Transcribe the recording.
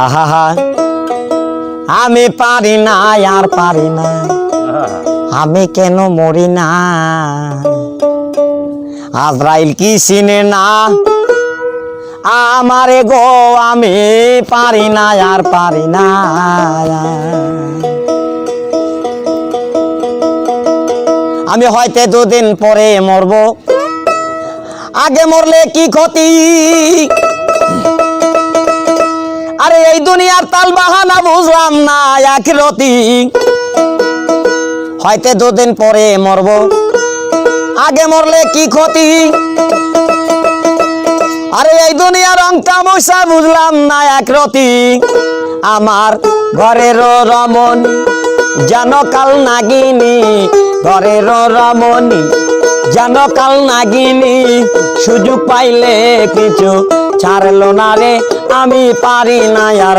আহা আমি পারি না আর পারি না, আমি কেন মরি না। আজরাইল কি চিনে না আমারে গো, আমি পারি না আর পারি না। আমি হয়তো দুদিন পরে মরব, আগে মরলে কি ক্ষতি। আরে এই দুনিয়ার তাল বাহানা বুঝলাম না আখিরাতি। হয়তো দুদিন পরে মরব, আগে মরলে কি ক্ষতি। আরে এই দুনিয়ার অঙ্কা মশা বুঝলাম না আখিরাতি। আমার ঘরের রমণী যেন কাল নাগিনী, ঘরের রমণী যেন কাল নাগিনী। সুযোগ পাইলে কিছু ছাড়লো না রে, আমি পারি না আর